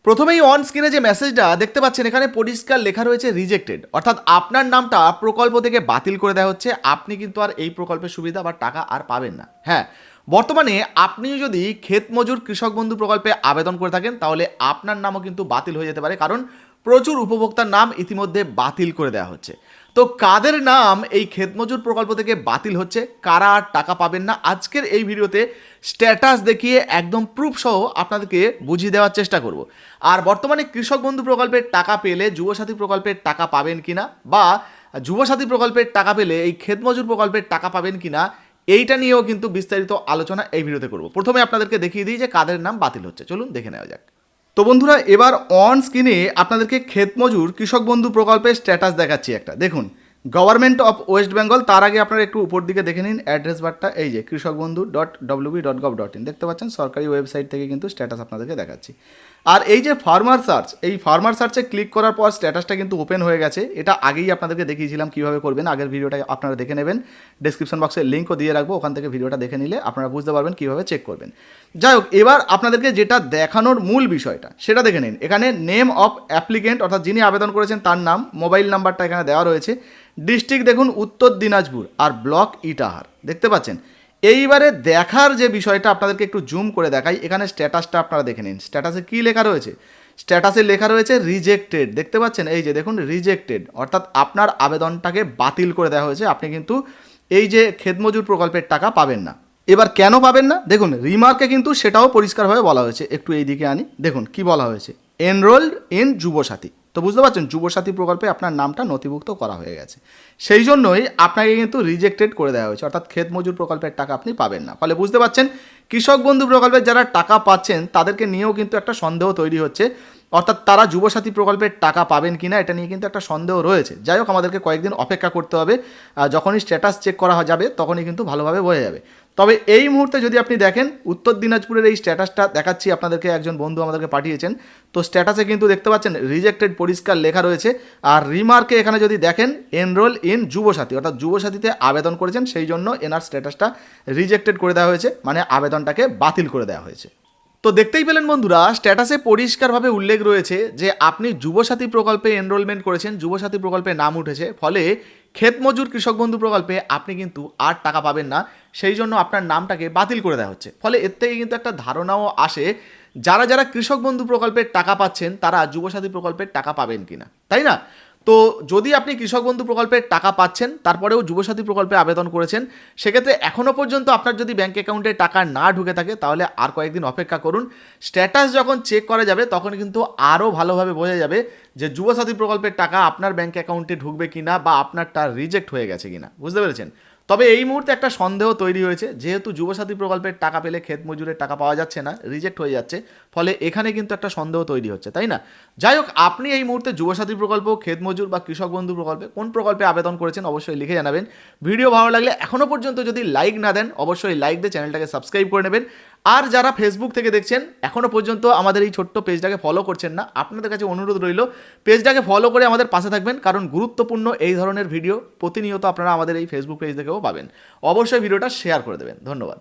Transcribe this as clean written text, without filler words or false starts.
প্রথমেই অন স্ক্রিনে যে মেসেজটা দেখতে পাচ্ছেন এখানে পরিষ্কার লেখা রয়েছে রিজেক্টেড, অর্থাৎ আপনার নামটা প্রকল্প থেকে বাতিল করে দেওয়া হচ্ছে। আপনি কিন্তু আর এই প্রকল্পের সুবিধা বা টাকা আর পাবেন না। হ্যাঁ, বর্তমানে আপনি যদি ক্ষেত মজুর কৃষক বন্ধু প্রকল্পে আবেদন করে থাকেন তাহলে আপনার নামও কিন্তু বাতিল হয়ে যেতে পারে, কারণ প্রচুর উপভোক্তার নাম ইতিমধ্যে বাতিল করে দেওয়া হচ্ছে। তো কাদের নাম এই ক্ষেত মজুর প্রকল্প থেকে বাতিল হচ্ছে, কারা আর টাকা পাবেন না, আজকের এই ভিডিওতে স্ট্যাটাস দেখিয়ে একদম প্রুফ সহ আপনাদেরকে বুঝিয়ে দেওয়ার চেষ্টা করব। আর বর্তমানে কৃষক বন্ধু প্রকল্পের টাকা পেলে যুবসাথী প্রকল্পের টাকা পাবেন কিনা, বা যুবসাথী প্রকল্পের টাকা পেলে এই ক্ষেত মজুর প্রকল্পের টাকা পাবেন কিনা, এইটা নিয়েও কিন্তু বিস্তারিত আলোচনা এই ভিডিওতে করব। প্রথমে আপনাদেরকে দেখিয়ে দিই যে কাদের নাম বাতিল হচ্ছে, চলুন দেখে নেওয়া যাক। তো বন্ধুরা, এবার অন স্ক্রিনে আপনাদেরকে ক্ষেত মজুর কৃষক বন্ধু প্রকল্পের স্ট্যাটাস দেখাচ্ছি একটা, দেখুন গভর্নমেন্ট অফ ওয়েস্ট বেঙ্গল। তার আগে আপনারা একটু উপর দিকে দেখে নিন অ্যাড্রেস বারটা, এই যে কৃষকবন্ধু.wb.gov.in দেখতে পাচ্ছেন, সরকারি ওয়েবসাইট থেকে কিন্তু স্ট্যাটাস আপনাদেরকে দেখাচ্ছি। আর এই যে ফার্মার সার্চ, এই ফার্মার সার্চে ক্লিক করার পর স্ট্যাটাসটা কিন্তু ওপেন হয়ে গেছে। এটা আগেই আপনাদেরকে দেখিয়েছিলাম কীভাবে করবেন, আগের ভিডিওটা আপনারা দেখে নেবেন, ডেসক্রিপশন বক্সে লিঙ্কও দিয়ে রাখবো, ওখান থেকে ভিডিওটা দেখে নিলে আপনারা বুঝতে পারবেন কীভাবে চেক করবেন। যাই হোক, এবার আপনাদেরকে যেটা দেখানোর মূল বিষয়টা সেটা দেখে নিন। এখানে নেম অফ অ্যাপ্লিকেন্ট, অর্থাৎ যিনি আবেদন করেছেন তার নাম, মোবাইল নাম্বারটা এখানে দেওয়া রয়েছে, ডিস্ট্রিক্ট দেখুন উত্তর দিনাজপুর, আর ব্লক ইটাহার দেখতে পাচ্ছেন। এইবারে দেখার যে বিষয়টা আপনাদেরকে একটু জুম করে দেখাই, এখানে স্ট্যাটাসটা আপনারা দেখে নিন। স্ট্যাটাসে কী লেখা রয়েছে? স্ট্যাটাসে লেখা রয়েছে রিজেক্টেড, দেখতে পাচ্ছেন, এই যে দেখুন রিজেক্টেড, অর্থাৎ আপনার আবেদনটাকে বাতিল করে দেওয়া হয়েছে। আপনি কিন্তু এই যে ক্ষেত মজুর প্রকল্পের টাকা পাবেন না। এবার কেন পাবেন না দেখুন, রিমার্কে কিন্তু সেটাও পরিষ্কারভাবে বলা হয়েছে। একটু এই দিকে আনি, দেখুন কি বলা হয়েছে, এনরোলড ইন যুবসাথী। তো বুঝতে পারছেন, যুবসাথী প্রকল্পে আপনার নামটা নথিভুক্ত করা হয়ে গেছে, সেই জন্যই আপনাকে কিন্তু রিজেক্টেড করে দেওয়া হয়েছে, অর্থাৎ ক্ষেত মজুর প্রকল্পের টাকা আপনি পাবেন না। ফলে বুঝতে পারছেন কৃষক বন্ধু প্রকল্পের যারা টাকা পাচ্ছেন তাদেরকে নিয়েও কিন্তু একটা সন্দেহ তৈরি হচ্ছে, অর্থাৎ তারা যুবসাথী প্রকল্পের টাকা পাবেন কিনা এটা নিয়ে কিন্তু একটা সন্দেহ রয়েছে। যাই হোক, আমাদেরকে কয়েকদিন অপেক্ষা করতে হবে, যখনই স্ট্যাটাস চেক করা যাবে তখনই কিন্তু ভালোভাবে বোঝা যাবে। তবে এই মুহূর্তে যদি আপনি দেখেন উত্তর দিনাজপুরের এই স্ট্যাটাসটা দেখাচ্ছি আপনাদেরকে, একজন বন্ধু আমাদেরকে পাঠিয়েছেন। তো স্ট্যাটাসে কিন্তু দেখতে পাচ্ছেন রিজেক্টেড পরিষ্কার লেখা রয়েছে, আর রিমার্কে এখানে যদি দেখেন এনরোল ইন যুবসাথী, অর্থাৎ যুবসাথীতে আবেদন করেছেন, সেই জন্য এনার স্ট্যাটাসটা রিজেক্টেড করে দেওয়া হয়েছে, মানে আবেদনটাকে বাতিল করে দেওয়া হয়েছে। তো দেখতেই পেলেন বন্ধুরা, স্ট্যাটাসে পরিষ্কারভাবে উল্লেখ রয়েছে যে আপনি যুবসাথী প্রকল্পে এনরোলমেন্ট করেছেন, যুবসাথী প্রকল্পে নাম উঠেছে, ফলে ক্ষেত মজুর কৃষক বন্ধু প্রকল্পে আপনি কিন্তু আর টাকা পাবেন না, সেই জন্য আপনার নামটাকে বাতিল করে দেওয়া হচ্ছে। ফলে এর থেকে কিন্তু একটা ধারণাও আসে যারা যারা কৃষক বন্ধু প্রকল্পের টাকা পাচ্ছেন তারা যুবসাথী প্রকল্পের টাকা পাবেন কিনা, তাই না? তো যদি আপনি কৃষক বন্ধু প্রকল্পের টাকা পাচ্ছেন তারপরেও যুবসাথী প্রকল্পে আবেদন করেছেন, সেক্ষেত্রে এখনও পর্যন্ত আপনার যদি ব্যাঙ্ক অ্যাকাউন্টে টাকা না ঢুকে থাকে তাহলে আর কয়েকদিন অপেক্ষা করুন। স্ট্যাটাস যখন চেক করা যাবে তখন কিন্তু আরও ভালোভাবে বোঝা যাবে যে যুবসাথী প্রকল্পের টাকা আপনার ব্যাঙ্ক অ্যাকাউন্টে ঢুকবে কিনা, বা আপনারটা রিজেক্ট হয়ে গেছে কিনা, বুঝতে পেরেছেন? তবে এই মুহূর্তে একটা সন্দেহ তৈরি হয়েছে, যেহেতু যুবসাথী প্রকল্পের টাকা পেলে ক্ষেত মজুরের টাকা পাওয়া যাচ্ছে না, রিজেক্ট হয়ে যাচ্ছে, ফলে এখানে কিন্তু একটা সন্দেহ তৈরি হচ্ছে, তাই না? যাই হোক, আপনি এই মুহূর্তে যুবসাথী প্রকল্প, ক্ষেত মজুর বা কৃষক বন্ধু প্রকল্পে কোন প্রকল্পে আবেদন করেছেন অবশ্যই লিখে জানাবেন। ভিডিও ভালো লাগলে এখনও পর্যন্ত যদি লাইক না দেন অবশ্যই লাইক দিয়ে চ্যানেলটাকে সাবস্ক্রাইব করে নেবেন। আর যারা ফেসবুক থেকে দেখছেন এখনও পর্যন্ত আমাদের এই ছোট্ট পেজটাকে ফলো করছেন না, আপনাদের কাছে অনুরোধ রইল পেজটাকে ফলো করে আমাদের পাশে থাকবেন, কারণ গুরুত্বপূর্ণ এই ধরনের ভিডিও প্রতিনিয়ত আপনারা আমাদের এই ফেসবুক পেজ থেকেও পাবেন। অবশ্যই ভিডিওটা শেয়ার করে দেবেন। ধন্যবাদ।